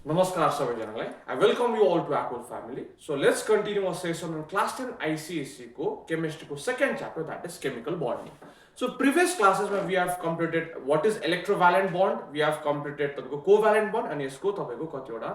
Namaskar सबैजनालाई. I welcome you all to ACOL family. So let's continue our session on class 10 ICSE को chemistry को second chapter, that is chemical bonding. So previous classes where we have completed what is electrovalent bond, we have completed तपाईको covalent bond अनि यसको तपाईको कतिवटा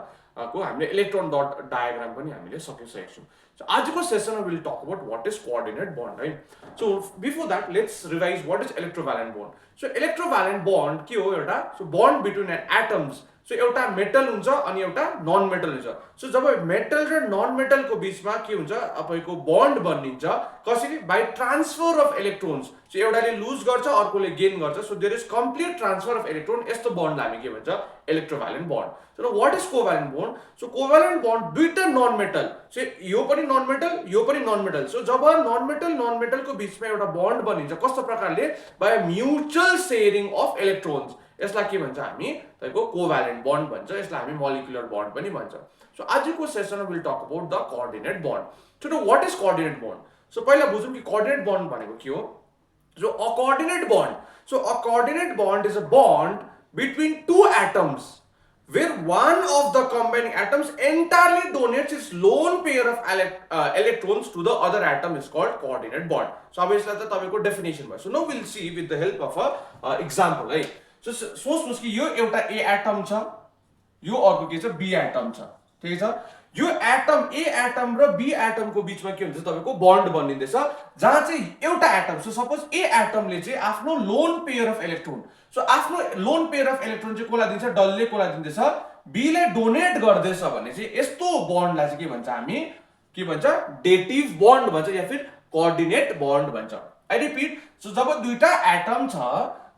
को हामीले electron dot diagram पनि हामीले सकिसकेका छौं. So आजको सेसनमा we will talk about what is coordinate bond, right? So before that let's revise what is electrovalent bond. So electrovalent bond के हो एउटा? So bond between atoms. So एउटा मेटल हुन्छ अनि एउटा नन मेटल हुन्छ. सो जब मेटल र नन मेटल को बीचमा के हुन्छ तपाईको बन्ड बनिन्छ कसरी by transfer of electrons. So एउटाले लुज गर्छ अर्कोले गेन गर्छ. So there is complete transfer of electron. यस्तो बन्डलाई हामी के भन्छ electrovalent bond. So what is covalent bond? So covalent bond दुईटा नन मेटल. सो यो पनि नन मेटल यो पनि नन मेटल. सो जब नन मेटल को बीचमा एउटा बन्ड बनिन्छ कस्तो प्रकारले by mutual sharing of electrons. यसलाई के भन्छ हामी तपाईको कोभ्यालेन्ट बन्ड भन्छ. यसलाई हामी मोलिकुलर बन्ड पनि भन्छ. सो आजको सेसनमा will talk about the coordinate bond. So what is coordinate bond? So पहिला बुझौं कि कोअर्डिनेट बन्ड भनेको के हो. So a coordinate bond. So a coordinate bond is a bond between two atoms where one of the combining atoms entirely donates its lone pair of electrons to the other atom is called coordinate bond. So obviously that's the definition. So now we'll see with the help of a example, right? So सोच्नुस् कि यो एउटा A atom छ, यो अर्को के छ B atom छ. ठीक छ. यो एटम ए एटम र बी एटम को बीचमा के हुन्छ तपाईको बन्ड बनिँदैछ जहाँ चाहिँ एउटा एटम. सो सपोज ए एटमले चाहिँ आफ्नो loan pair of electron. So आफ्नो लोन पेयर अफ इलेक्ट्रोन चाहिँ कोलाई दिन्छ डलले कोलाई दिँदैछ बी ले डोनेट गर्दैछ भने चाहिँ यस्तो बन्डलाई चाहिँ के भन्छ हामी के भन्छ डेटिभ बन्ड भन्छ या फिर कोअर्डिनेट बन्ड भन्छ. I repeat. सो जब दुईटा एटम छ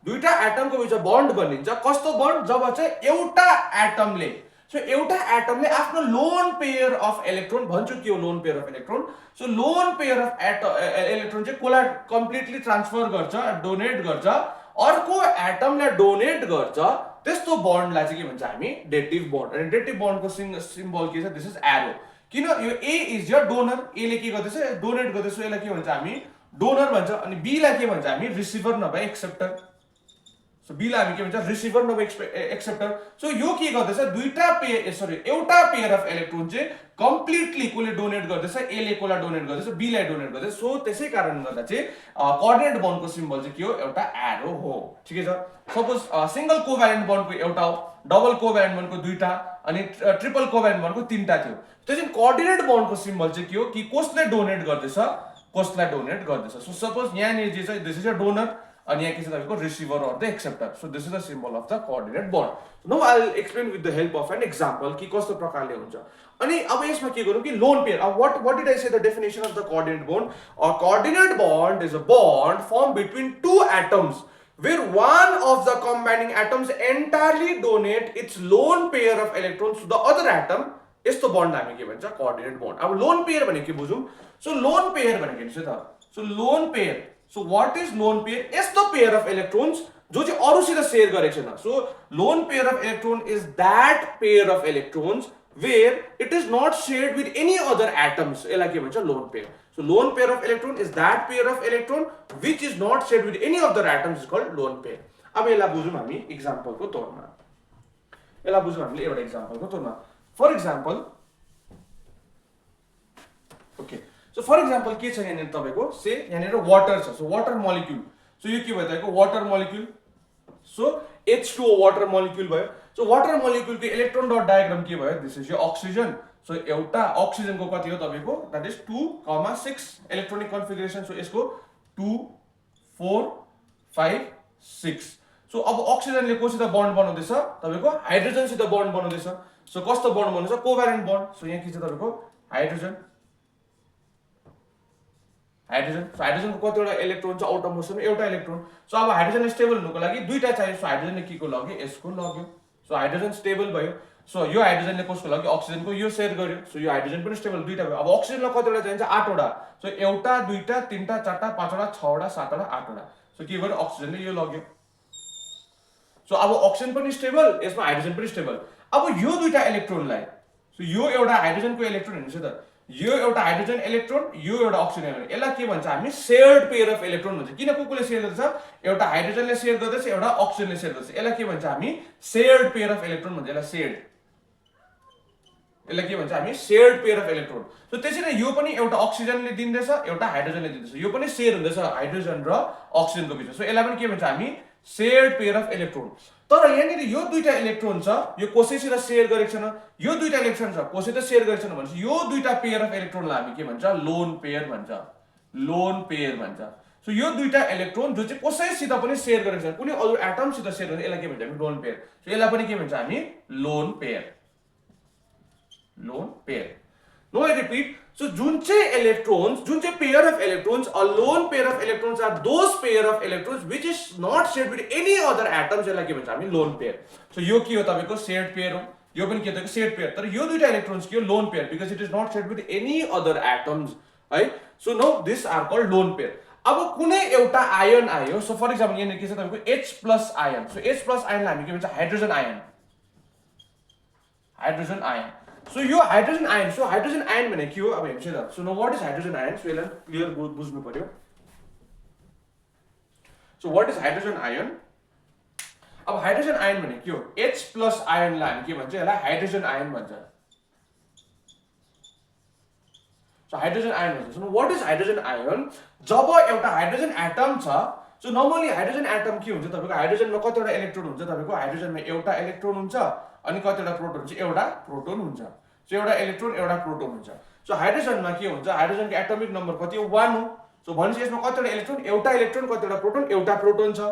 दुईटा एटमको बीचमा बन्ड बनिन्छ कस्तो बन्ड जब चाहिँ एउटा एटमले सो एउटा एटमले आफ्नो लोन पेयर अफ इलेक्ट्रोन भन्छु के हो lone pair of electron. So loan pair of electron चाहिँ कोलाई कम्प्लिटली ट्रान्सफर गर्छ डोनेट गर्छ अर्को एटमले डोनेट गर्छ त्यस्तो बन्डलाई चाहिँ के भन्छ हामी डेटिभ बन्ड. अनि डेटिभ बन्डको सिम्बल के छ दिस इज एरो. किन यो ए इज यर डोनर. ए ले के गर्दैछ डोनेट गर्दैछ यसलाई के भन्छ हामी डोनर भन्छ. अनि बी लाई के भन्छ हामी रिसिभर नभए एक्सेप्टर. सो बी लाई हामी के भन्छ रिसिभर नभए एक्सेप्टर. सो यो के गर्दैछ दुईटा एउटा पेयर अफ इलेक्ट्रोन चाहिँ कम्प्लिटली कोले डोनेट गर्दैछ ए ले कोलाई डोनेट गर्दैछ बी लाई डोनेट गर्दैछ. सो त्यसै कारण गर्दा चाहिँ कोअर्डिनेट बन्डको सिम्बल चाहिँ के हो एउटा एरो हो. ठिकै छ. सपोज सिंगल कोभ्यालेन्ट बन्डको एउटा हो डबल कोभ्यालेन्ट बन्डको दुईटा अनि ट्रिपल कोभ्यालेन्ट बन्डको तीनटा थियो. त्यसैले कोअर्डिनेट बन्डको सिम्बल चाहिँ के हो कि कसले डोनेट गर्दैछ कसलाई डोनेट गर्दैछ. सो सपोज यहाँ जे छ this is a donor and here is the receiver or the acceptor. So this is the symbol of the coordinate bond. Now I'll explain with the help of an example कि कस्तो प्रकारले हुन्छ. अनि अब यसमा के गरौँ कि lone pair. What did I say the definition of the coordinate bond? A coordinate bond is a bond formed between two atoms where one of the combining atoms entirely donate its lone pair of electrons to the other atom. यस्तो bond हामी के भन्छ coordinate bond. अब lone pair भनेको के बुझौँ. So lone pair भनेको के छ त. So lone pair. So what is lone pair? यस्तो पेयर अफ इलेक्ट्रोन्स जो चाहिँ अरूसित शेयर गरेको छैन. So loan pair of electron is that pair of electrons where it is not shared with any other atoms. यसलाई के भन्छ lone pair. So lone pair of electron is that pair of electron which is not shared with any other atoms is called lone pair. अब यसलाई बुझौँ हामी एक्जाम्पलको तौरमा. यसलाई बुझौँ हामीले एउटा एक्जाम्पलको तौरमा. For example okay. So for example के छ यहाँनिर तपाईको से यहाँनिर वाटर छ. So water molecule. सो यो के भयो तपाईको water molecule. So H2O water molecule भयो. सो वाटर मोलिक्युलको इलेक्ट्रोन डट डायग्राम के भयो दिस इज यो अक्सिजन. सो एउटा अक्सिजनको कति हो तपाईको that is 2,6 electronic configuration. So यसको 2 4 5 6. सो अब अक्सिजनले कोसित बन्ड बनाउँदैछ तपाईको हाइड्रोजनसित बन्ड बनाउँदैछ. सो कस्तो बन्ड बनाउँछ कोभ्यालेन्ट बन्ड. सो यहाँ के छ तपाईको हाइड्रोजन. सो हाइड्रोजनको कतिवटा इलेक्ट्रोन छ आउट अफ मोसन एउटा इलेक्ट्रोन. सो अब हाइड्रोजन स्टेबल हुनुको लागि दुईटा चाहियो. सो हाइड्रोजनले के को लग्यो यसको लग्यो. सो हाइड्रोजन स्टेबल भयो. सो यो हाइड्रोजनले कसको लग्यो अक्सिजनको यो शेयर गर्यो. सो यो हाइड्रोजन पनि स्टेबल दुईटा भयो. अब अक्सिजनलाई कतिवटा चाहिन्छ 8 वटा. सो एउटा दुईटा तीनटा चारटा पाँचवटा 6 वटा 7 वटा 8 वटा. सो के गर्यो अक्सिजनले यो लग्यो. सो अब अक्सिजन पनि स्टेबल यसमा हाइड्रोजन पनि स्टेबल. अब यो दुईटा इलेक्ट्रोनलाई सो यो एउटा हाइड्रोजनको इलेक्ट्रोन हेर्नुस् त यो एउटा हाइड्रोजन इलेक्ट्रोन यो एउटा अक्सिजन इलेक्ट्रोन. यसलाई के भन्छ हामी शेयर्ड पेयर अफ इलेक्ट्रोन भन्छ. किन कोले शेयर गर्दैछ एउटा हाइड्रोजनले शेयर गर्दैछ एउटा अक्सिजनले शेयर गर्दैछ. यसलाई के भन्छ हामी शेयर्ड पेयर अफ इलेक्ट्रोन भन्छ. यसलाई शेयर्ड यसलाई के भन्छ हामी shared pair of electron so त्यसैले यो पनि एउटा अक्सिजनले दिँदैछ एउटा हाइड्रोजनले दिँदैछ यो पनि शेयर हुँदैछ हाइड्रोजन र अक्सिजनको बिचमा सो यसलाई पनि के भन्छ हामी शेयर्ड पेयर अफ इलेक्ट्रोन तर यहाँनिर यो दुईटा इलेक्ट्रोन छ यो कसैसित शेयर गरेको छैन यो दुईटा इलेक्ट्रोन छ कसैसित शेयर गरेको छैन भनेपछि यो दुईटा पेयर अफ इलेक्ट्रोनलाई हामी के भन्छ लोन पेयर भन्छ सो यो दुईटा इलेक्ट्रोन जो चाहिँ कसैसित पनि शेयर गरेको छैन कुनै अरु एटमसित शेयर गरेको यसलाई के भन्छ हामी लोन पेयर सो यसलाई पनि के भन्छ हामी lone pair no I repeat so जुन चाहिँ इलेक्ट्रोन्स जुन चाहिँ pair of electrons a lone pair of electrons are those pair of electrons which is not shared with any other atoms यसलाई के भन्छ हामी लोन पेयर सो यो के हो तपाईको शेयर्ड पेयर हो यो पनि के हो तपाईको शेयर्ड पेयर तर यो दुईटा इलेक्ट्रोन्स के हो lone pair because it is not shared with any other atoms है so no this are called lone pair अब कुनै एउटा आयन आयो सो फर एक्जाम्पल यहाँ के छ तपाईको H+ आयन सो H+ आयनलाई हामी के भन्छ हाइड्रोजन आयन सो यो हाइड्रोजन आयन भने के हो अब हेर्नुस् है त so no what is hydrogen ion so यसलाई क्लियर बुझ्नु पर्यो so what is hydrogen ion अब हाइड्रोजन आयन भने के हो H+ आयनलाई हामी के भन्छ यसलाई हाइड्रोजन आयन भन्छ सो हाइड्रोजन आयन भन्छ so what is hydrogen ion जब एउटा हाइड्रोजन एटम छ सो नर्मली हाइड्रोजन एटम के हुन्छ तपाईको हाइड्रोजनमा कतिवटा इलेक्ट्रोन हुन्छ तपाईको हाइड्रोजनमा एउटा इलेक्ट्रोन हुन्छ अनि कतिवटा प्रोटोन हुन्छ एउटा प्रोटोन हुन्छ सो एउटा इलेक्ट्रोन एउटा प्रोटोन हुन्छ सो हाइड्रोजनमा के हुन्छ हाइड्रोजनको एटोमिक नम्बर कति हो 1 हो सो भनेपछि यसमा कतिवटा इलेक्ट्रोन कतिवटा प्रोटोन छ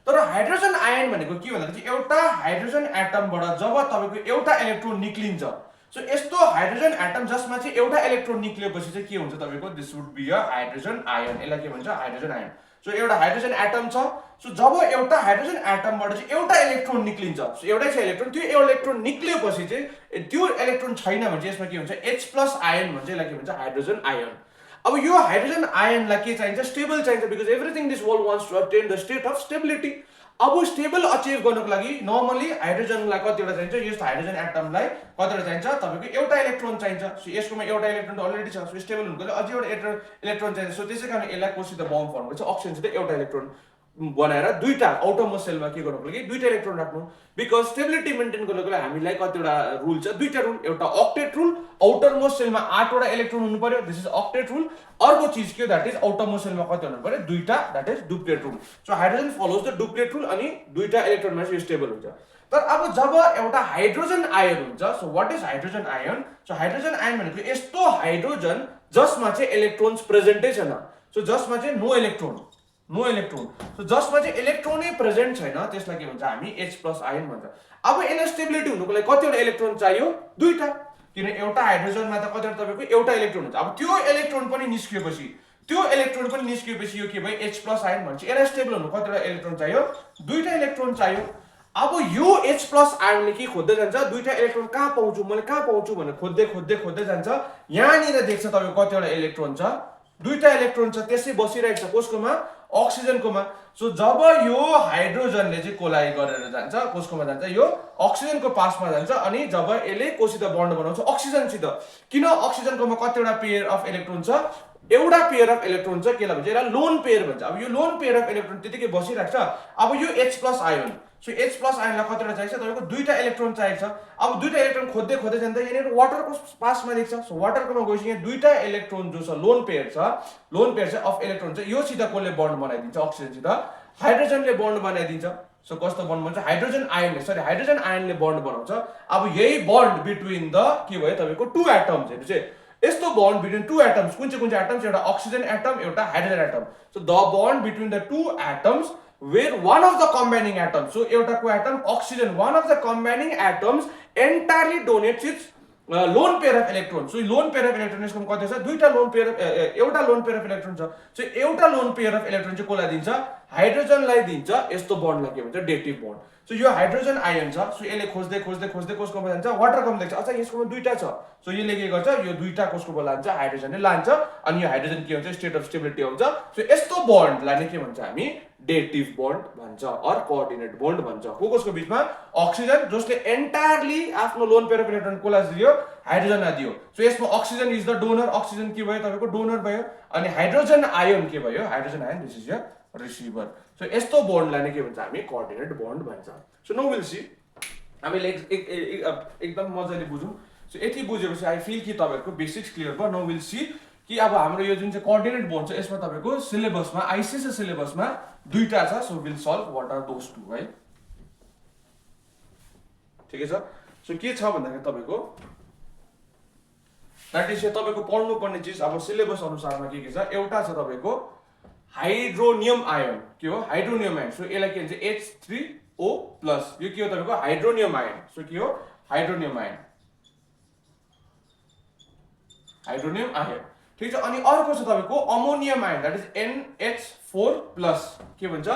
तर हाइड्रोजन आयन भनेको के भन्दा चाहिँ एउटा हाइड्रोजन एटमबाट जब तपाईको एउटा इलेक्ट्रोन निक्लिन्छ सो यस्तो हाइड्रोजन एटम जसमा चाहिँ एउटा इलेक्ट्रोन निक्लिएपछि चाहिँ के हुन्छ तपाईको this would be a hydrogen ion यसलाई के भन्छ हाइड्रोजन आयन सो एउटा हाइड्रोजन एटम छ सो जब एउटा हाइड्रोजन एटमबाट चाहिँ एउटा इलेक्ट्रोन निक्लिन्छ सो एउटै छ इलेक्ट्रोन त्यो इलेक्ट्रोन निक्लिएपछि चाहिँ त्यो इलेक्ट्रोन छैन भने चाहिँ यसमा के हुन्छ H+ आयन भन्छ यसलाई के भन्छ हाइड्रोजन आयन अब यो हाइड्रोजन आयनलाई के चाहिन्छ स्टेबल चाहिन्छ because everything this world wants to attain the state of stability अब स्टेबल अचिभ गर्नको लागि नर्मली हाइड्रोजनलाई कतिवटा चाहिन्छ यस्तो हाइड्रोजन एटमलाई कतिवटा चाहिन्छ तपाईको एउटा इलेक्ट्रोन चाहिन्छ सो यसकोमा एउटा इलेक्ट्रोन अलरेडी छ सो स्टेबल हुनको लागि अझै एउटा इलेक्ट्रोन चाहिन्छ सो त्यसैकारण यसलाई कोसित बन्ड फर्म गर्छ अक्सिजनसित एउटा इलेक्ट्रोन बनाएर दुईटा आउटरमोस्ट सेलमा के गर्नको लागि दुईटा इलेक्ट्रोन राख्नु बिकज स्टेबिलिटी मेन्टेन गर्नको लागि हामीलाई कतिवटा रुल छ दुईटा रुल एउटा ऑक्टेट रुल आउटरमोस्ट सेलमा 8 वटा इलेक्ट्रोन हुनु पर्यो दिस इज ऑक्टेट रुल अर्को चीज के दैट इज आउटरमोस्ट सेलमा कति हुनु पर्यो दुईटा that is duplet rule so hydrogen follows the duplet rule अनि दुईटा इलेक्ट्रोनमा चाहिँ स्टेबल हुन्छ तर अब जब एउटा हाइड्रोजन आयन हुन्छ so what is hydrogen ion so hydrogen ion भनेको यस्तो हाइड्रोजन जसमा चाहिँ इलेक्ट्रोन्स प्रेजेन्टै छैन सो जसमा चाहिँ नो इलेक्ट्रोन सो जसमा चाहिँ इलेक्ट्रोनै प्रेजेन्ट छैन त्यसलाई के भन्छ हामी H+ आयन भन्छ अब यसले स्टेबिलिटी हुनुको लागि कतिवटा इलेक्ट्रोन चाहियो दुईटा किन एउटा हाइड्रोजनमा त कतिवटा तपाईको एउटा इलेक्ट्रोन हुन्छ अब त्यो इलेक्ट्रोन पनि निस्किएपछि यो के भयो H+ आयन भन्छ यसलाई स्टेबल हुनु कतिवटा इलेक्ट्रोन चाहियो दुईटा इलेक्ट्रोन चाहियो अब यो H+ आयनले के खोज्दै जान्छ दुईटा इलेक्ट्रोन कहाँ पाउँछु भनेर खोज्दै जान्छ यहाँनिर देख्छ तपाईको कतिवटा इलेक्ट्रोन छ दुईटा इलेक्ट्रोन छ त्यसै बसिरहेको छ कसकोमा अक्सिजनकोमा सो जब यो हाइड्रोजनले चाहिँ कोलाइ गरेर जान्छ कसकोमा जान्छ यो अक्सिजनको पासमा जान्छ अनि जब यसले कोसित बन्ड बनाउँछ अक्सिजनसित किन अक्सिजनकोमा कतिवटा पेयर अफ इलेक्ट्रोन छ एउटा पेयर अफ इलेक्ट्रोन छ केलाई भन्छ यसलाई लोन पेयर भन्छ अब यो लोन पेयर अफ इलेक्ट्रोन त्यतिकै बसिरहेको छ अब यो H+ आयन सो H+ आयनलाई कतिवटा चाहिन्छ तपाईको दुईटा इलेक्ट्रोन चाहिन्छ अब दुईटा इलेक्ट्रोन खोज्दै जाँदा यहाँनिर वाटरको पासमा देख्छ सो वाटरकोमा गएपछि यहाँ दुईटा इलेक्ट्रोन जो छ लोन पेयर चाहिँ अफ इलेक्ट्रोन चाहिँ यो सिधा कसले बन्ड बनाइदिन्छ अक्सिजनसित हाइड्रोजनले बन्ड बनाइदिन्छ सो कस्तो बन्ड भन्छ हाइड्रोजन आयनले बन्ड बनाउँछ अब यही बन्ड बिट्विन द के भयो तपाईको टु एटम्स हेर्नु चाहिँ यस्तो बन्ड बिट्विन टु एटम्स कुन चाहिँ एटम्स एउटा अक्सिजन एटम एउटा hydrogen atom so the bond between the two atoms where one of the combining atoms so एउटाको atom oxygen one of the combining atoms entirely donates its lone pair of electrons so lone pair of electrons को कति छ दुईटा lone pair एउटा lone pair of electron छ so एउटा lone pair of electron चाहिँ कोलाई दिन्छ हाइड्रोजनलाई दिन्छ यस्तो बन्डलाई के भन्छ डेटिभ बन्ड सो यो हाइड्रोजन आयन छ सो यसले खोज्दै कसकोमा जान्छ वाटरकोमा देख्छ अच्छा यसकोमा दुईटा छ सो यसले के गर्छ यो दुईटा कसकोमा लान्छ हाइड्रोजनले लान्छ अनि यो हाइड्रोजन के हुन्छ स्टेट अफ स्टेबिलिटी हुन्छ सो यस्तो बन्डलाई नै के भन्छ हामी डेटिभ बन्ड भन्छ अर कोअर्डिनेट बन्ड भन्छ कसको बीचमा अक्सिजन जसले एन्टायरली आफ्नो लोन पेयर अफ इलेक्ट्रोन कोलाई दियो हाइड्रोजनलाई दियो सो यसमा oxygen is the donor oxygen के भयो तपाईको डोनर भयो अनि हाइड्रोजन आयन के भयो हाइड्रोजन आयन दिस इज य रिसिभर सो यस्तो बन्डलाई नै के भन्छ हामी कोअर्डिनेट बन्ड भन्छ सो नाउ विल सी हामीले एकदम मजाले बुझौं सो यति बुझेपछि आई फिल कि तपाईहरुको बेसिक्स क्लियर भयो नो विल सी कि अब हाम्रो यो जुन चाहिँ कोअर्डिनेट बोन्ड छ यसमा तपाईको सिलेबसमा आईसीएसई सिलेबसमा दुईटा छ so we'll solve what are those two है ठिकै छ सो के छ भन्दाखेरि तपाईको दैट इज तपाईको पढ्नु पर्ने चीज अब सिलेबस अनुसारमा के छ एउटा छ तपाईको हाइड्रोनियम आयन के हो हाइड्रोनियम आयन सो यसलाई के भन्छ H3O+ यो के हो तपाईको हाइड्रोनियम आयन सो के हो हाइड्रोनियम आयन ठीक छ अनि अर्को छ तपाईको ammonium ion that is NH4+ के भन्छ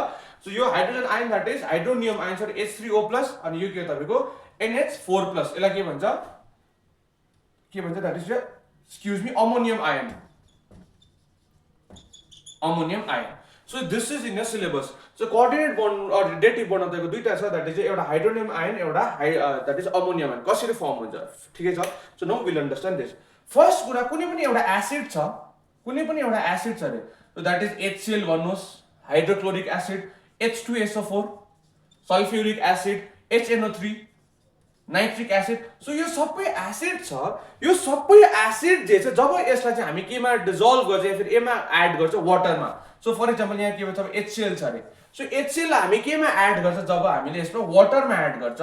सो यो hydrogen ion that is hydronium ion sir H3O+ अनि यो के हो तपाईको NH4+ यसलाई के भन्छ that is excuse me ammonium ion so this is in the syllabus so coordinate bond or dative bond तपाईको दुईटा छ दैट इज एउटा हाइड्रोनियम आयन एउटा दैट इज अमोनियम आयन कसरी फर्म हुन्छ ठिकै छ so now we'll understand this first कुरा कुनै पनि एउटा एसिड छ रे सो दैट इज HCl भन्नुस् hydrochloric acid H2SO4 sulphuric acid HNO3 nitric acid so यो सबै एसिड छ यो सबै एसिड जे छ जब यसलाई चाहिँ हामी केमा डिजोल्भ गर्छ या फिर एमा एड गर्छ वाटरमा सो फर एक्जाम्पल यहाँ के भन्छ HCl छ रे सो HCl लाई हामी केमा एड गर्छ जब हामीले यसमा वाटरमा एड गर्छ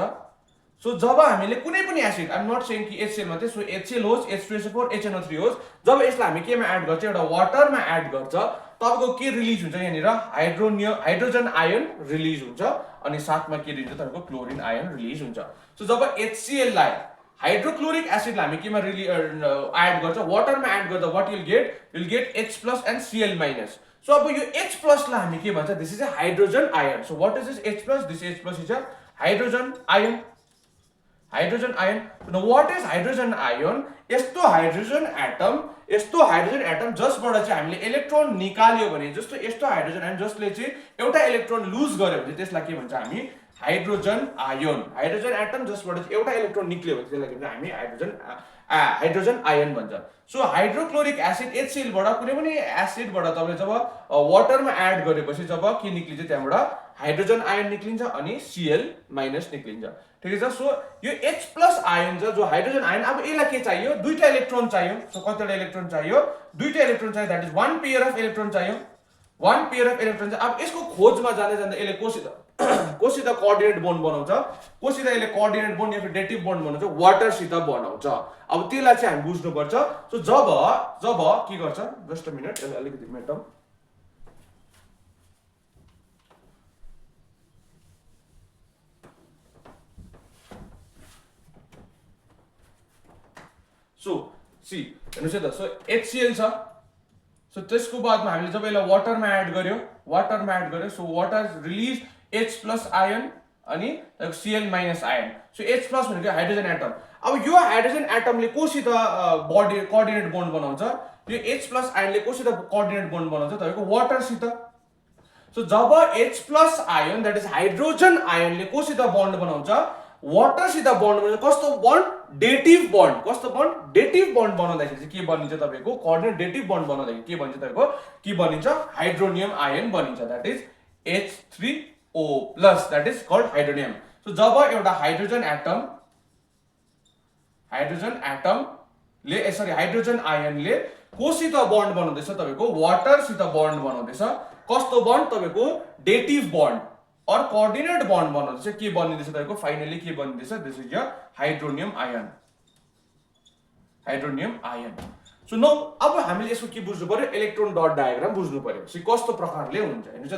सो जब हामीले कुनै पनि acid I am not saying कि HCl मात्रै सो HCl होस् H2SO4 HNO3 होस् जब यसलाई हामी केमा एड गर्छ एउटा वाटरमा एड गर्छ तपाईको के रिलिज हुन्छ यहाँनिर हाइड्रोजन आयन रिलिज हुन्छ अनि साथमा के दिन्छ तपाईको क्लोरिन आयन रिलिज हुन्छ सो जब HCl लाई हाइड्रोक्लोरिक एसिड लाई हामी केमा एड गर्छ वाटरमा एड गर्दा what you'll get H+ and Cl-. So अब यो H+ लाई हामी के भन्छ this is a hydrogen ion so what is this H+? This H+ is a hydrogen ion now what is hydrogen ion यस्तो hydrogen atom जसबाट चाहिँ हामीले इलेक्ट्रोन निकाल्यो भने जस्तो यस्तो हाइड्रोजन आयन जसले चाहिँ एउटा इलेक्ट्रोन लुज गर्यो भने त्यसलाई के भन्छ हामी हाइड्रोजन एटम जसबाट चाहिँ एउटा इलेक्ट्रोन निक्ल्यो भने त्यसलाई के भन्छ हामी हाइड्रोजन आयन भन्छ सो हाइड्रोक्लोरिक एसिड HCl बाट कुनै पनि एसिडबाट तपाईले जब वाटरमा एड गरेपछि जब के निक्लिन्छ त्यहाँबाट हाइड्रोजन आयन निक्लिन्छ अनि Cl- निक्लिन्छ ठीक छ सो यो H+ आयन छ जो हाइड्रोजन आयन अब यसलाई के चाहियो दुईटा इलेक्ट्रोन चाहियो सो कतिवटा इलेक्ट्रोन चाहियो दुईटा इलेक्ट्रोन चाहियो that is one pair of electron चाहियो अब यसको खोजमा जाँदै यसले कोसित कोअर्डिनेट बोन्ड बनाउँछ कोसित यसले कोअर्डिनेट बोन्ड या फिर डेटिभ बोन्ड बनाउँछ वाटरसित बनाउँछ अब त्यसलाई चाहिँ हामी बुझ्नुपर्छ सो जब के गर्छ जस्ट अ मिनेट यसलाई अलिकति मेटौं सो सी हेर्नुस् है त सो HCl छ सो त्यसको बादमा हामीले जब यसलाई वाटरमा एड गर्यो so water release H+ ion अनि Cl- आयन सो H+ भनेको हाइड्रोजन एटम अब यो हाइड्रोजन एटमले कोसित कोअर्डिनेट बोन्ड बनाउँछ यो H+ आयनले कोसित कोअर्डिनेट बोन्ड बनाउँछ तपाईको वाटरसित सो जब H+ ion that is hydrogen आयनले कोसित बन्ड बनाउँछ वाटरसित बन्ड बनाउँछ कस्तो बन्ड डेटिभ बन्ड बनाउँदाखेरि चाहिँ के बनिन्छ तपाईको कोअर्डिनेट डेटिभ बन्ड बनाउँदाखेरि के बनिन्छ तपाईको के बनिन्छ हाइड्रोनियम आयन बनिन्छ that is H3O+ that is called hydronium so जब एउटा हाइड्रोजन आयनले कोसित बन्ड बनाउँदैछ तपाईको वाटरसित बन्ड बनाउँदैछ कस्तो बन्ड तपाईको डेटिभ बन्ड और कोअर्डिनेट बन्ड बनाउँदैछ के बनिँदैछ तपाईको फाइनली के बनिँदैछ दिस इज य हाइड्रोनियम आयन सो नो अब हामीले यसको के बुझ्नु पर्यो इलेक्ट्रोन डट डायग्राम बुझ्नु पर्यो सो कस्तो प्रकारले हुन्छ हेर्नुस् त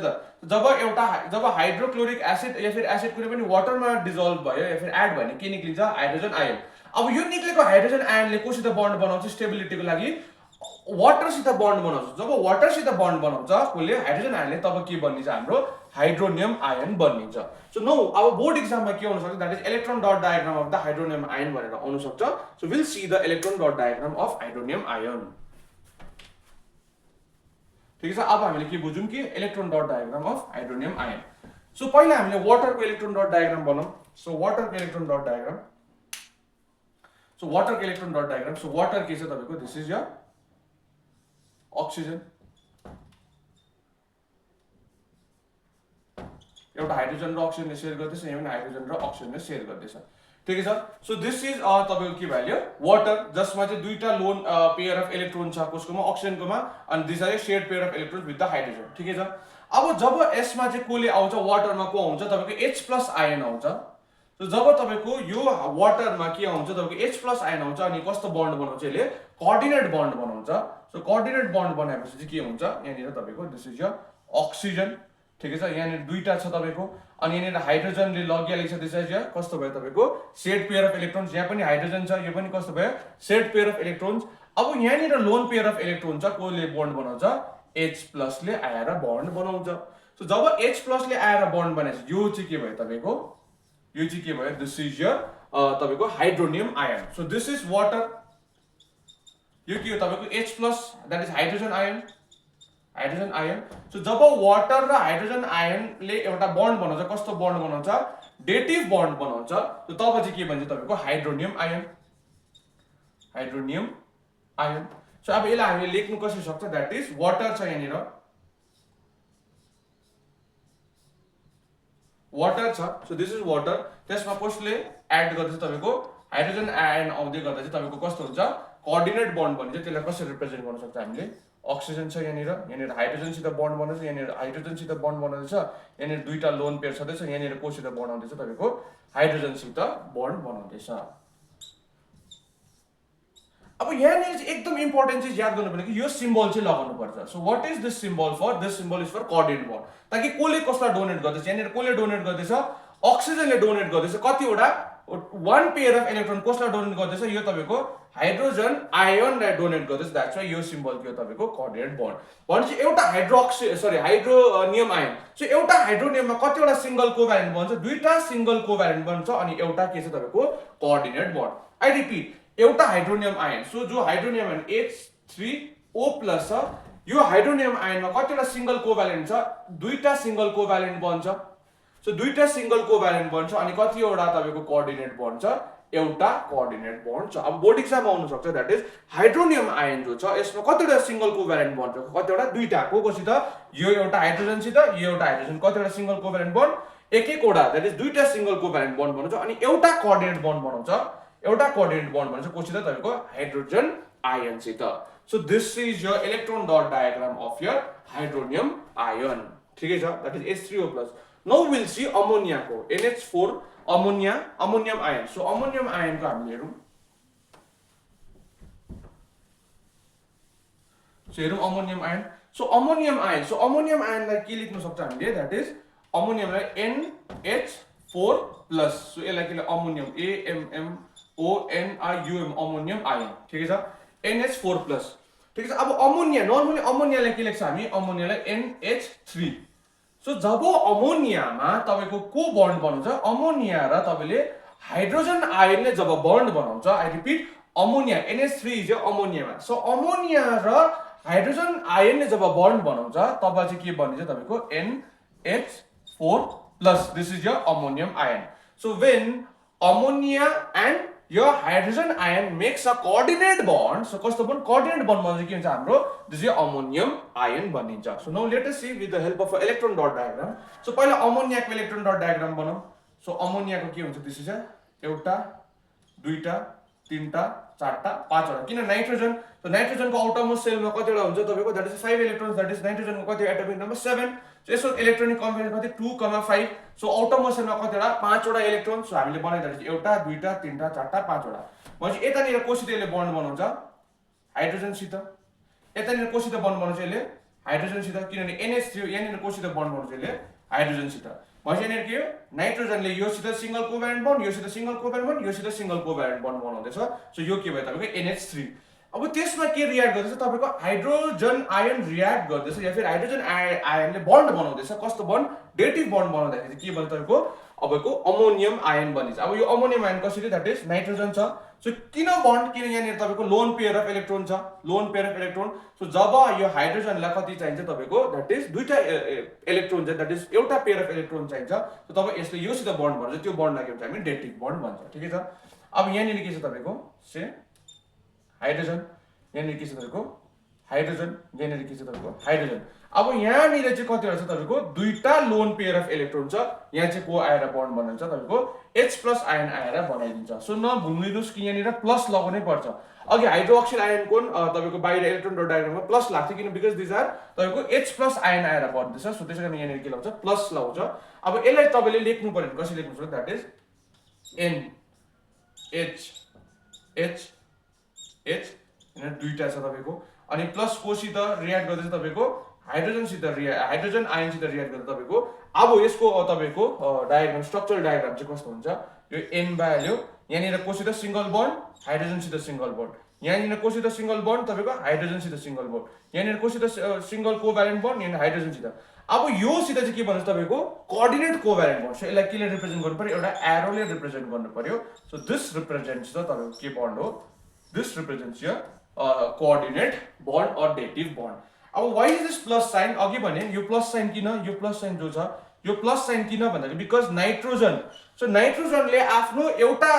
जब हाइड्रोक्लोरिक एसिड या फिर एसिड कुनै पनि वाटरमा डिजोल्भ भयो या फिर एड भयो भने के निक्लिन्छ हाइड्रोजन आयन अब यो निक्लेको हाइड्रोजन आयनले कोसित बन्ड बनाउँछ स्टेबिलिटीको लागि वाटरसित बन्ड बनाउँछ जब वाटरसित बन्ड बनाउँछ कसले हाइड्रोजन आयनले तब के बनिन्छ हाम्रो हाइड्रोनियम आयन बनिन्छ सो नो अब बोर्ड एक्जाममा के आउन सक्छ that is electron dot diagram of the hydronium ion भनेर आउन सक्छ so we'll see the electron dot diagram of hydronium ion ठीक छ अब हामीले के बुझौं कि electron dot diagram of hydronium ion so पहिला हामीले वाटरको इलेक्ट्रोन डट डायग्राम बनाऊं सो वाटरको electron dot diagram so water के छ तपाईको दिस इज य ऑक्सीजन एउटा हाइड्रोजन र ऑक्सीजनले शेयर गर्दैछ यहाँ पनि हाइड्रोजन र ऑक्सीजनले शेयर गर्दैछ ठिकै छ सो दिस इज तपाईको के भ्याल्यु वाटर जसमा चाहिँ दुईटा लोन पेयर अफ इलेक्ट्रोन छ कसकोमा अक्सिजनकोमा अनि this are shared pair of electrons with the hydrogen ठिकै छ अब जब यसमा चाहिँ कोले आउँछ वाटरमा को आउँछ तपाईको H+ आयन आउँछ सो जब तपाईको यो वाटरमा के आउँछ तपाईको H+ आयन आउँछ अनि कस्तो बन्ड बनाउँछ यसले कोअर्डिनेट बन्ड बनाउँछ सो कोअर्डिनेट बन्ड बनाएपछि चाहिँ के हुन्छ यहाँनिर तपाईको दिस इज यो अक्सिजन ठिकै छ यहाँनिर दुईटा छ तपाईको अनि यहाँनिर हाइड्रोजनले लगिहालेको छ दिस इज यो कस्तो भयो तपाईको शेयर्ड पेयर अफ इलेक्ट्रोन्स यहाँ पनि हाइड्रोजन छ यो पनि कस्तो भयो शेयर्ड पेयर अफ इलेक्ट्रोन्स अब यहाँनिर लोन पेयर अफ इलेक्ट्रोन छ कोले बन्ड बनाउँछ H+ ले आएर बन्ड बनाउँछ सो जब H+ ले आएर बन्ड बनाएछ यो चाहिँ के भयो तपाईको यो चाहिँ के भयो दिस इज योर तपाईको hydronium ion so this is water यो के हो तपाईको H+ that is hydrogen ion so जब वाटर र हाइड्रोजन आयनले एउटा बन्ड बनाउँछ कस्तो बन्ड बनाउँछ डेटिभ बन्ड बनाउँछ सो तब चाहिँ के भन्छ तपाईको हाइड्रोनियम आयन सो अब यसलाई हामीले लेख्नु कसरी सक्छ दैट इज वाटर छ यहाँनिर वाटर छ सो दिस इज वाटर त्यसमा कसले एड गर्दैछ तपाईको हाइड्रोजन आयन आउँदै गर्दा चाहिँ तपाईको कस्तो हुन्छ कोअर्डिनेट बन्ड भनिन्छ त्यसलाई कसरी रिप्रेजेन्ट गर्न सक्छ हामीले अक्सिजन छ यहाँनिर हाइड्रोजनसित बन्ड बनाउँछ यहाँनिर हाइड्रोजनसित बन्ड बनाउँदैछ यहाँनिर दुईटा लोन पेयर छँदैछ यहाँनिर कोसित बन्ड आउँदैछ तपाईको हाइड्रोजनसित बन्ड बनाउँदैछ अब यहाँनिर चाहिँ एकदम इम्पोर्टेन्ट चीज याद गर्नु पर्ने कि यो सिम्बल चाहिँ लगाउनु पर्छ so what is this symbol for this symbol is for coordinate bond ताकि कोले कसलाई डोनेट गर्दैछ यहाँनिर कोले डोनेट गर्दैछ अक्सिजनले डोनेट गर्दैछ कतिवटा one pair of electron कसलाई डोनेट गर्दैछ यो तपाईको हाइड्रोजन आयनलाई डोनेट गर्दैछ दैट्स व्हाई यो सिम्बल के हो तपाईको कोअर्डिनेट बन्ड भनेपछि एउटा हाइड्रोनियम आयन सो एउटा हाइड्रोनियममा कतिवटा सिंगल कोभ्यालेन्ट बन्छ दुईटा सिंगल कोभ्यालेन्ट बन्छ अनि एउटा के छ तपाईको कोअर्डिनेट बन्ड आई रिपिट एउटा हाइड्रोनियम आयन सो जो हाइड्रोनियम आयन H3O+ छ यो हाइड्रोनियम आयनमा कतिवटा सिंगल कोभ्यालेन्ट छ दुईटा सिंगल कोभ्यालेन्ट बन्छ सो दुईटा सिंगल कोभ्यालेन्ट बन्छ अनि कतिवटा तपाईको कोअर्डिनेट बन्छ एउटा कोअर्डिनेट बन्ड छ अब बोर्ड एक्जाममा आउन सक्छ दैट इज हाइड्रोनियम आयन जो छ यसमा कतिवटा सिंगल कोभ्यालेन्ट बन्छ कतिवटा दुईटा कोसित यो एउटा हाइड्रोजनसित यो एउटा हाइड्रोजन कतिवटा single covalent bond एक-एकवटा that is दुईटा सिंगल कोभ्यालेन्ट बन्ड बनाउँछ अनि एउटा कोअर्डिनेट बन्ड बनाउँछ एउटा कोअर्डिनेट बन्ड भन्छ कोसित तपाईको हाइड्रोजन आयनसित so this is your electron dot diagram of your hydronium ion ठिकै छ that is H3O+. Now we'll see ammonia को NH4 ammonium ion. So ammonium ion को हामीले हेरौं. So हेरौं ammonium ion. So ammonium ion लाई के लेख्न सक्छ हामीले that is ammonium लाई NH4+. So यसलाई के ammonium AMMONIUM ammonium ion. ठीक छ NH4+. ठीक छ अब अमोनिया नर्मली अमोनियालाई के लेख्छ हामी अमोनियालाई NH3. सो जब अमोनियामा तपाईको को बन्ड बनाउँछ अमोनिया र तपाईले हाइड्रोजन आयनले जब बन्ड बनाउँछ I repeat ammonia NH3 is अमोनियामा सो अमोनिया र हाइड्रोजन आयनले जब बन्ड बनाउँछ तब चाहिँ के बनिन्छ तपाईको NH4+ this is your ammonium ion so when ammonia and your hydrogen ion makes a coordinate bond so कस्तो बन्ड coordinate bond भन्छ के हुन्छ हाम्रो दिस इज अमोनियम आयन बनिन्छ so now let us see with the help of a electron dot diagram so पहिला अमोनियाको electron dot diagram बनाऊ so अमोनियाको के हुन्छ दिस इज एउटा दुईटा तीनटा चारटा पाँचवटा किन नाइट्रोजन सो नाइट्रोजनको आउटरमोस्ट सेलमा कतिवटा हुन्छ तपाईको that is 5 electrons that is नाइट्रोजनको कति एटमिक नम्बर 7 सो यसको इलेक्ट्रोनिक कन्फिगरेसन कति 2,5 सो आउटरमोस्ट सेलमा कतिवटा पाँचवटा इलेक्ट्रोन सो हामीले बनाइदिएको छ एउटा दुईटा तीनटा चारटा पाँचवटा भनेपछि यतानिर कोसित यसले बन्ड बनाउँछ हाइड्रोजनसित यतानिर कोसित बन्ड बनाउँछ यसले हाइड्रोजनसित किनभने NH3 यहाँनिर कोसित बन्ड बनाउँछ यसले हाइड्रोजनसित भनेपछि यहाँनिर के हो नाइट्रोजनले योसित सिंगल कोभ्यालेन्ट बन्ड योसित सिंगल कोभ्यालेन्ट बन्ड योसित सिंगल कोभ्यालेन्ट बन्ड बनाउँदैछ सो यो के भयो तपाईको NH3 अब त्यसमा के रियाक्ट गर्दैछ तपाईको हाइड्रोजन आयन रियाक्ट गर्दैछ या फिर हाइड्रोजन आयनले बन्ड बनाउँदैछ कस्तो बन्ड डेटिभ बन्ड बनाउँदाखेरि के बन्छ तपाईको अबको अमोनियम आयन बनिन्छ अब यो अमोनियम आयन कसरी दैट इज नाइट्रोजन छ सो किन बन्ड किन यहाँनिर तपाईको लोन पेयर अफ इलेक्ट्रोन छ lone pair of electron so जब यो हाइड्रोजनलाई कति चाहिन्छ तपाईको दैट इज दुईटा इलेक्ट्रोन छ दैट इज एउटा पेयर अफ इलेक्ट्रोन चाहिन्छ सो तब यसले योसित बन्ड भन्छ त्यो बन्डलाई के भन्छ हामी डेटिभ बन्ड भन्छ ठिकै छ अब यहाँनिर के छ तपाईको से हाइड्रोजन यहाँनिर के छ तपाईको हाइड्रोजन यहाँनिर के छ तपाईको हाइड्रोजन अब यहाँनिर चाहिँ कतिवटा छ तपाईको दुईटा लोन पेयर अफ इलेक्ट्रोन छ, यहाँ चाहिँ को आएर बन्ड बनाउँछ तपाईको H+ आयन आएर बनाइदिन्छ। सो नभुल्नुस् कि यहाँनिर प्लस लगाउनै पर्छ। अघि हाइड्रोक्सिल आयन कोन तपाईको बाहिर इलेक्ट्रोन डट डायग्राममा प्लस लाग्थ्यो किन बिकज दिस आर तपाईको H+ आयन आएर बन्दैछ। सो त्यसैले यहाँनिर के लाउँछ प्लस लाउँछ। अब यसलाई तपाईले लेख्नु पर्यो कसरी लेख्नु पर्छ दैट इज NH यहाँ दुईटा छ तपाईको अनि प्लस कोसित रिएक्ट गर्दैछ तपाईको हाइड्रोजन आयनसित रिएक्ट गर्दा तपाईको अब यसको तपाईको डायग्राम स्ट्रक्चरल डायग्राम चाहिँ कस्तो हुन्छ यो n भ्याल्यु यहाँनिर कोसित सिंगल बन्ड हाइड्रोजनसित सिंगल बन्ड यहाँनिर कोसित सिंगल बन्ड तपाईको हाइड्रोजनसित सिंगल बन्ड यहाँनिर कोसित सिंगल कोभ्यालेन्ट बन्ड यहाँनिर हाइड्रोजनसित अब यो सित चाहिँ के भन्छ तपाईको कोअर्डिनेट कोभ्यालेन्ट बन्ड। सो यसलाई केले रिप्रेजेन्ट गर्नु पर्यो एउटा एरोले रिप्रेजेन्ट गर्नु पर्यो। सो दिस रिप्रेजेन्ट्स द तपाईको के बन्ड हो this represents your coordinate bond or dative bond. अब why is this plus sign अघि भने यो प्लस साइन किन यो प्लस साइन जो छ यो प्लस साइन किन भन्दाखेरि बिकज नाइट्रोजन सो नाइट्रोजनले आफ्नो एउटा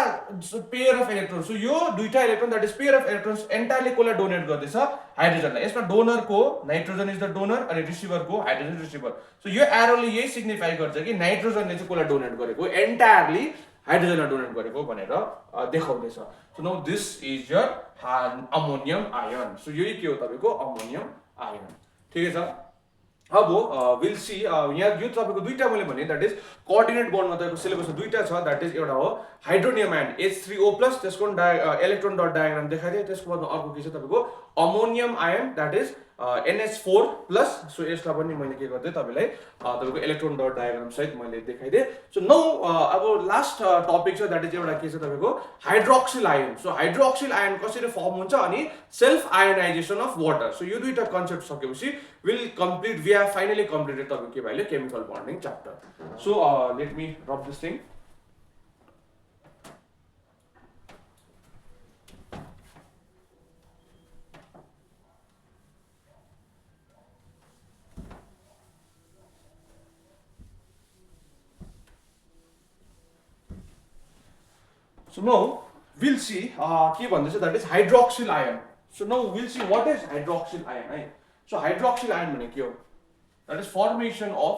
पेयर अफ इलेक्ट्रोन सो यो दुईटा electron that is pair of electrons entirely coli donate गर्दैछ हाइड्रोजनलाई। यसमा डोनर को नाइट्रोजन इज द डोनर अनि रिसिभर को हाइड्रोजन रिसिभर। सो यो एरोले यही सिग्निफाई गर्छ कि नाइट्रोजनले चाहिँ कोलाई डोनेट गरेको एन्टायरली हाइड्रोजनलाई डोनेट गरेको भनेर देखाउँदैछ। So now this is your ammonium ion. So यही के हो तपाईको अमोनियम आयन ठिकै छ। अब विल सी यहाँ यो तपाईको दुईटा मैले भने दैट इज कोअर्डिनेट बन्डमा तपाईको सिलेबसमा दुईटा छ दैट इज एउटा हो हाइड्रोनियम आयन H3O+ त्यसको इलेक्ट्रोन डट डायग्राम देखाइदिए। त्यसको बादमा अर्को के छ तपाईको ammonium ion that is NH4+। So यसलाई पनि मैले के गर्दै तपाईलाई तपाईको इलेक्ट्रोन डट डायग्राम सहित मैले देखाइदिए। सो नौ अब लास्ट टपिक छ दैट इज एउटा के छ तपाईको hydroxyl ion. So hydroxyl ion कसरी फर्म हुन्छ अनि self ionisation of water. So यो दुईटा कन्सेप्ट सकेपछि we'll complete we have finally completed तपाईको के भयो chemical bonding chapter. So let me rub this thing. So now we'll see के भन्दैछ that is hydroxyl ion. So now we'll see what is hydroxyl ion है। So hydroxyl ion भने के हो that is formation of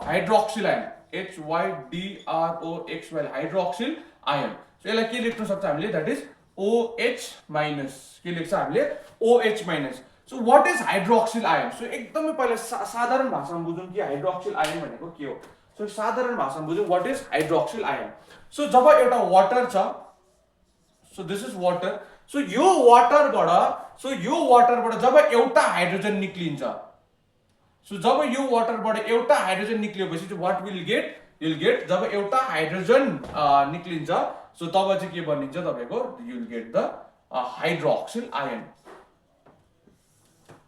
hydroxyl ion HYDROXyl hydroxyl ion। So यसलाई के लेख्न सक्छ हामीले that is OH minus के लेख्छ हामीले OH minus। So what is hydroxyl ion? So एकदमै पहिला साधारण भाषामा बुझौँ कि हाइड्रोक्सिल आयन भनेको के हो। सो साधारण भाषामा बुझौँ what is hydroxyl ion. So जब एउटा वाटर छ so this is water so यो वाटरबाट जब एउटा हाइड्रोजन निक्लिन्छ सो जब यो वाटरबाट एउटा हाइड्रोजन निक्लिएपछि what will get you'll get जब एउटा हाइड्रोजन निक्लिन्छ सो तब चाहिँ के बनिन्छ तपाईको you'll get the hydroxyl ion.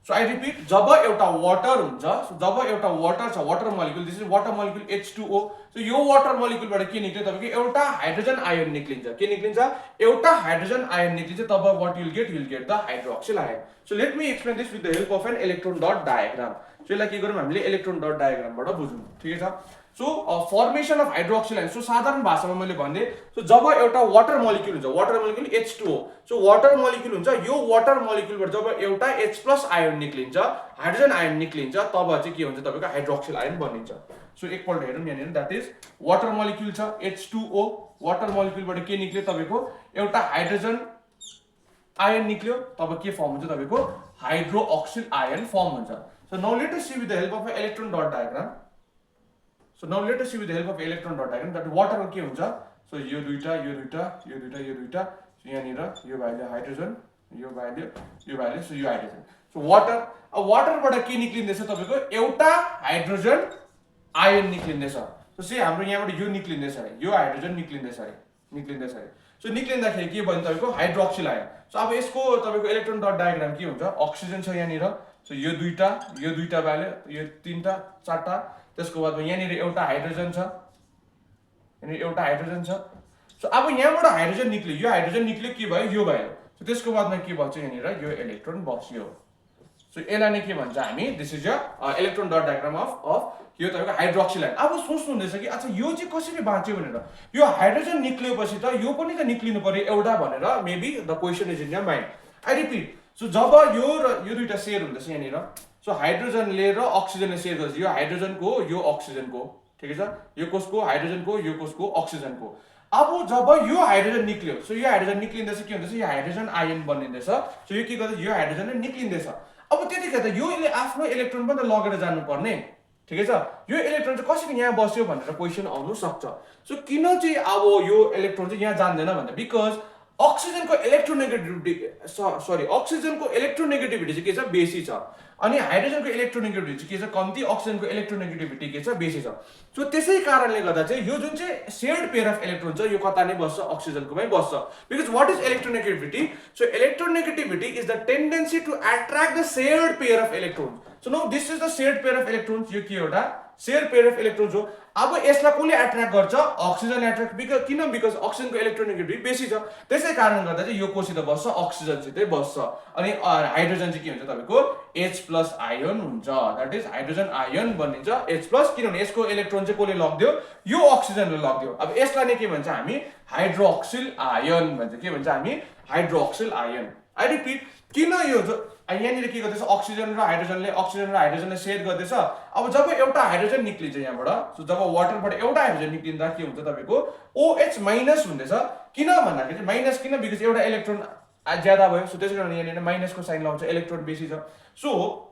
So I repeat जब एउटा वाटर हुन्छ सो जब एउटा वाटर छ water molecule this is water molecule H2O। So यो वाटर मोलिक्युलबाट के निक्ल्यो तपाईको एउटा हाइड्रोजन आयन निक्लिन्छ के निक्लिन्छ एउटा हाइड्रोजन आयन निक्लिन्छ तब what you'll get the hydroxyl ion. So let me explain this with the help of an electron dot diagram. So यसलाई के गरौँ हामीले इलेक्ट्रोन डट डायग्रामबाट बुझौँ ठीक छ। So formation of hydroxyl ion so साधारण भाषामा मैले भन्ने सो जब एउटा वाटर मोलिक्युल हुन्छ water molecule H2O so water molecule हुन्छ यो वाटर मोलिक्युलबाट जब एउटा H+ आयन निक्लिन्छ हाइड्रोजन आयन निक्लिन्छ तब चाहिँ के हुन्छ तपाईको हाइड्रोक्सिल आयन बनिन्छ। सो एकपल्ट हेरौँ यहाँनिर दैट इज वाटर मोलिक्युल छ H2O वाटर मोलिक्युलबाट के निक्ल्यो तपाईको एउटा हाइड्रोजन आयन निक्ल्यो तब के फर्म हुन्छ तपाईको हाइड्रोक्सिल आयन फर्म हुन्छ। So now let us see with the help of electron dot diagram. So now let us see with the help of electron dot diagram that water के हुन्छ so यो दुईटा so यहाँनिर यो value hydrogen यो value so यो hydrogen so water अब वाटरबाट के निक्लिँदैछ तपाईको एउटा हाइड्रोजन आयन निक्लिँदैछ। सो से हाम्रो यहाँबाट यो निक्लिँदैछ अरे यो हाइड्रोजन निक्लिँदैछ अरे सो निक्लिँदाखेरि के भयो तपाईको हाइड्रोक्सिल आयन। सो अब यसको तपाईको इलेक्ट्रोन डट डायग्राम के हुन्छ अक्सिजन छ यहाँनिर सो यो दुईटा भ्याल्यु यो तीनटा चारटा त्यसको बादमा यहाँनिर एउटा हाइड्रोजन छ सो अब यहाँबाट हाइड्रोजन निक्ल्यो यो हाइड्रोजन निक्ल्यो के भयो यो भयो सो त्यसको बादमा के भन्छ यहाँनिर यो इलेक्ट्रोन बस्यो। सो यसलाई नै के भन्छ हामी this is a electron dot diagram of यो तपाईको हाइड्रोक्सिल आयन। अब सोच्नु हुँदैछ कि अच्छा यो चाहिँ कसरी बाँच्यो भनेर यो हाइड्रोजन निक्लिएपछि त यो पनि त निक्लिनु पर्यो एउटा भनेर maybe the question is in your mind. I repeat so जब यो र यो दुईटा शेयर हुँदैछ यहाँनिर, सो हाइड्रोजनले र अक्सिजनले शेयर गर्छ, यो हाइड्रोजनको यो अक्सिजनको, ठिकै छ, यो कसको हाइड्रोजनको यो कसको अक्सिजनको। अब जब यो हाइड्रोजन निक्ल्यो, सो यो हाइड्रोजन निक्लिँदैछ के हुँदैछ, यो हाइड्रोजन आयन बनिँदैछ, सो यो के गर्छ, यो हाइड्रोजन निक्लिँदैछ। अब त्यतिखेर त योले आफ्नो इलेक्ट्रोन पनि त लगेर जानुपर्ने, ठिकै छ। यो इलेक्ट्रोन चाहिँ कसरी यहाँ बस्यो भनेर क्वेसन आउनु सक्छ। सो किन चाहिँ अब यो इलेक्ट्रोन चाहिँ यहाँ जान्दैन भन्दा बिकज अक्सिजनको इलेक्ट्रोनेगेटिभिटी अक्सिजनको इलेक्ट्रोनेगेटिभिटी चाहिँ के छ, बेसी छ, अनि हाइड्रोजनको इलेक्ट्रोनेगेटिभिटी चाहिँ के छ, कम्ती, अक्सिजनको इलेक्ट्रोनेगेटिभिटी के छ, बेसी छ। सो त्यसै कारणले गर्दा चाहिँ यो जुन चाहिँ शेयर्ड पेयर अफ इलेक्ट्रोन छ यो कता नै बस्छ, अक्सिजनकोमै बस्छ। Because what is electronegativity? So electronegativity is the tendency to attract the shared pair of electrons. So no this is the shared pair of electrons, यो के एउटा शेयर पेयर अफ इलेक्ट्रोन्स हो। अब यसलाई कसले एट्र्याक्ट गर्छ, अक्सिजन एट्र्याक्ट, किन because अक्सिजनको इलेक्ट्रोनेगेटिभिटी बेसी छ, त्यसै कारणले गर्दा चाहिँ यो कोसित बस्छ, अक्सिजनसितै बस्छ। अनि हाइड्रोजन चाहिँ के हुन्छ तपाईको H+ आयन हुन्छ, दैट इज हाइड्रोजन आयन बनिन्छ H+, किनभने यसको इलेक्ट्रोन चाहिँ कसले लग्दियो, यो अक्सिजनले लग्दियो। अब यसलाई नै के भन्छ हामी, हाइड्रोक्सिल आयन भन्छ। के भन्छ हामी, हाइड्रोक्सिल आयन। आई रिपिट, किन यो यहाँनिर के गर्दैछ, अक्सिजन र हाइड्रोजनले शेयर गर्दैछ। अब जब एउटा हाइड्रोजन निक्लिन्छ यहाँबाट, सो जब वाटरबाट एउटा हाइड्रोजन निक्लिँदा के हुन्छ तपाईको OH- हुँदैछ। किन भन्दाखेरि चाहिँ माइनस, किन बिकज एउटा इलेक्ट्रोन ज्यादा भयो, सो त्यसै कारण यहाँनिर माइनसको साइन लगाउँछ, इलेक्ट्रोन बेसी छ। सो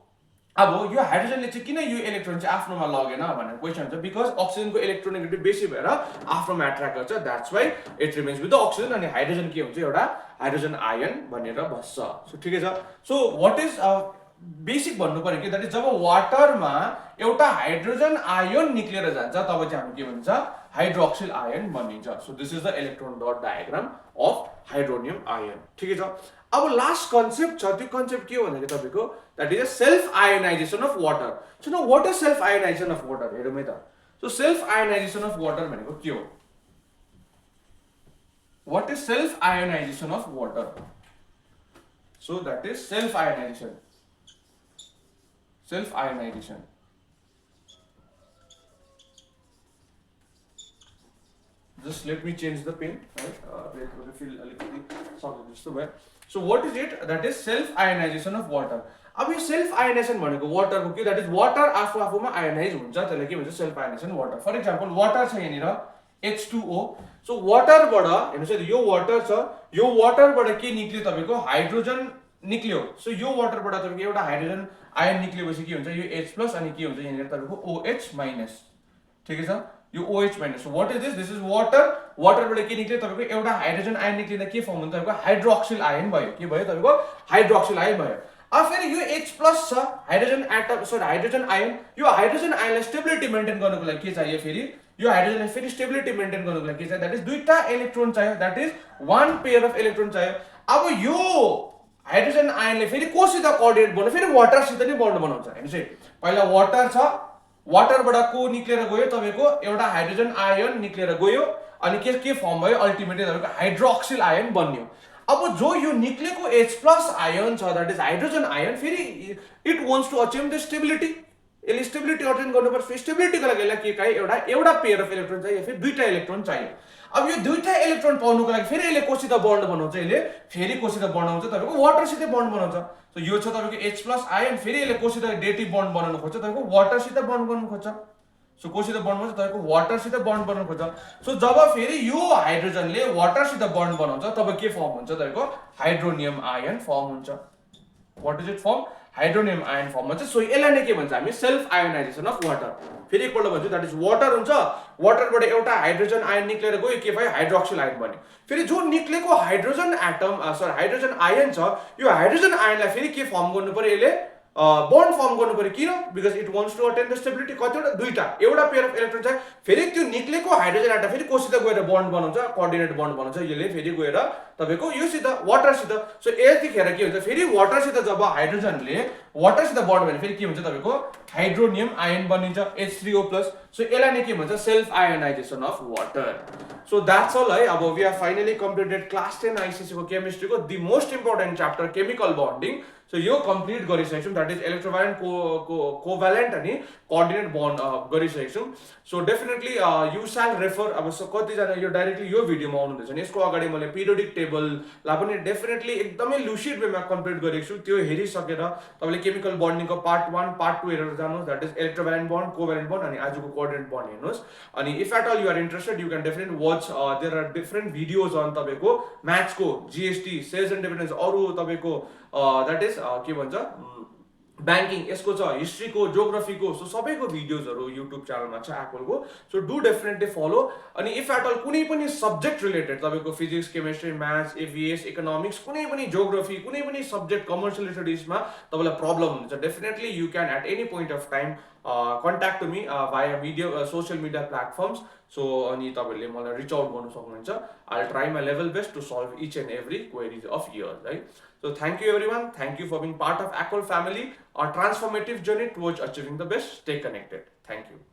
अब यो हाइड्रोजनले चाहिँ किन यो इलेक्ट्रोन चाहिँ आफ्नोमा लगेन भनेर क्वेसन हुन्छ, बिकज अक्सिजनको इलेक्ट्रोनेगेटिभ बेसी भएर आफ्नोमा एट्र्याक्ट गर्छ, that's why it remains with the oxygen. अनि हाइड्रोजन के हुन्छ, एउटा हाइड्रोजन आयन बनेर बस्छ। सो ठिकै छ। सो व्हाट इज बेसिक भन्नु पर्यो कि दैट इज जब वाटरमा एउटा हाइड्रोजन आयन निक्लेर जान्छ तब चाहिँ हामी के भन्छ, हाइड्रोक्सिल आयन बनिन्छ। So this is the electron dot diagram of hydronium ion, ठिकै छ। अब लास्ट कन्सेप्ट छ, त्यो कन्सेप्ट के हो भन्दाखेरि तपाईको that is a self ionization of water. So no what is self ionization of water, हेरौँ है त। So self ionization of water भनेको के हो, what is self ionization of water? So that is self ionisation, self ionisation. Just let me change the pen, right? Feel a little something just the way. So what is it? That is self ionization of water. अब यो self ionisation भनेको वाटरको के, that is water आफूमा ionise हुन्छ, त्यसलाई के भन्छ, self ionisation water. For example water छ यहाँनिर H2O। सो वाटरबाट हेर्नुहोस् है, यो वाटर छ, यो वाटरबाट के निक्ल्यो तपाईको, हाइड्रोजन निक्ल्यो। सो यो वाटरबाट तपाईको एउटा हाइड्रोजन आयन निक्लेपछि के हुन्छ, यो H+ अनि के हुन्छ यहाँनिर तपाईको OH-, ठिकै छ, यो OH-। So what is this, this is water, वाटरबाट के निक्ल्यो तपाईको एउटा हाइड्रोजन आयन निक्लिँदा के फर्म हुन्छ तपाईको, हाइड्रोक्सिल आयन भयो। के भयो तपाईको, हाइड्रोक्सिल आयन भयो। अब फेरि यो H+ छ, hydrogen atom, sorry hydrogen ion, यो हाइड्रोजन आयनलाई स्टेबिलिटी मेन्टेन गर्नको लागि के चाहियो, फेरि यो हाइड्रोजनलाई फेरि स्टेबिलिटी मेन्टेन गर्नको लागि के चाहियो, दैट इज दुईटा इलेक्ट्रोन चाहियो, that is one pair of electron चाहियो। अब यो हाइड्रोजन आयनले फेरि कोसित कोअर्डिनेट बनाउनु, फेरि वाटरसित नै बन्ड बनाउँछ। हेर्नुहोस् है, पहिला वाटर छ, वाटरबाट को निक्लेर गयो तपाईको एउटा हाइड्रोजन आयन निक्लेर गयो, अनि के फर्म भयो, अल्टिमेटली तपाईको हाइड्रोक्सिल आयन बन्यो। अब जो यो निक्लेको H+ आयन छ, दैट इज हाइड्रोजन आयन, फेरि it wants to achieve the stability, यसले स्टेबिलिटी अटेन गर्नुपर्छ। स्टेबिलिटीको लागि यसलाई के चाहियो, एउटा पेयर अफ इलेक्ट्रोन चाहियो, फेरि दुईटा इलेक्ट्रोन चाहियो। अब यो दुईटा इलेक्ट्रोन पाउनुको लागि फेरि यसले कोसित बन्ड बनाउँछ, यसले फेरि कोसित बनाउँछ तपाईको वाटरसित बन्ड बनाउँछ। सो यो छ तपाईको H+ आयन, फेरि यसले कोसित डेटिभ बन्ड बनाउन खोज्छ, तपाईको वाटरसित बन्ड गर्न खोज्छ। सो कोसित बन्ड बनाउँछ तपाईको वाटरसित बन्ड बनाउन खोज्छ। सो जब फेरि यो हाइड्रोजनले वाटरसित बन्ड बनाउँछ तब के फर्म हुन्छ तपाईको, हाइड्रोनियम आयन फर्म हुन्छ। What is it form, hydronium ion form हुन्छ। सो यसलाई नै के भन्छ हामी, सेल्फ आयोनाइजेसन अफ वाटर। फेरि एकपल्ट भन्छु, दैट इज वाटर हुन्छ, वाटरबाट एउटा हाइड्रोजन आयन निक्लेर गयो, के भयो, हाइड्रोक्सिल आयन बन्यो। फेरि जो निक्लेको hydrogen atom, sorry hydrogen ion छ, यो हाइड्रोजन आयनलाई फेरि के फर्म गर्नु पर्यो, यसले बन्ड फर्म गर्नु पर्यो। किन, because it wants to attain the stability. कतिवटा, दुईटा, एउटा पेयर अफ इलेक्ट्रोन छ, फेरि त्यो निक्लेको हाइड्रोजन एटम फेरि कोसित गएर बन्ड बनाउँछ, कोअर्डिनेट बन्ड बनाउँछ, यसले फेरि गएर तपाईको योसित वाटरसित। सो यतिखेर के हुन्छ, फेरि वाटरसित जब हाइड्रोजनले वाटरसित बन्ड भने फेरि के हुन्छ तपाईको, हाइड्रोनियम आयन बनिन्छ H3O+। सो यसलाई नै के भन्छ, self ionization of water. So that's all है। अब we are finally completed class 10 ICSE को केमिस्ट्रीको the most important chapter chemical bonding. So यो कम्प्लिट गरिसकेछौँ, दैट इज इलेक्ट्रोभाइलेन्ट, कोभ्यालेन्ट अनि कोअर्डिनेट बन्ड गरिसकेको छु so definitely you shall refer अब कतिजना यो डाइरेक्टली यो भिडियोमा आउनुहुँदैछ नि यसको अगाडि मैले पिरियोडिक टेबललाई पनि डेफिनेटली एकदमै लुसिड वेमा कम्प्लिट गरेको छु त्यो हेरिसकेर तपाईँले केमिकल बन्डिङको पार्ट 1 पार्ट 2 हेरेर जानुहोस् that is electrovalent bond covalent bond अनि आजको कोअर्डिनेट बन्ड हेर्नुहोस् अनि if at all you are interested you can definitely watch there are different videos on तपाईँको म्याथ्सको जिएसटी सेल्स एन्ड डिभिडेन्ड्स अरू तपाईँको द्याट इज के भन्छ ब्याङ्किङ यसको छ हिस्ट्रीको जियोग्राफीको सो सबैको भिडियोजहरू युट्युब च्यानलमा छ एकोलको सो डु डेफिनेटली फलो अनि इफ एट अल कुनै पनि सब्जेक्ट रिलेटेड तपाईँको फिजिक्स केमिस्ट्री म्याथ्स एभिएस इकोनोमिक्स कुनै पनि जियोग्राफी कुनै पनि सब्जेक्ट कमर्सियल स्टडिजमा तपाईँलाई प्रब्लम हुन्छ definitely you can at any point of time contact to me via video social media platforms so अनि तपाईँहरूले मलाई रिच आउट गर्नु सक्नुहुन्छ I try my level best to solve each and every queries of yours है So thank you everyone. Thank you for being part of ACOL family, our transformative journey towards achieving the best. Stay connected. Thank you.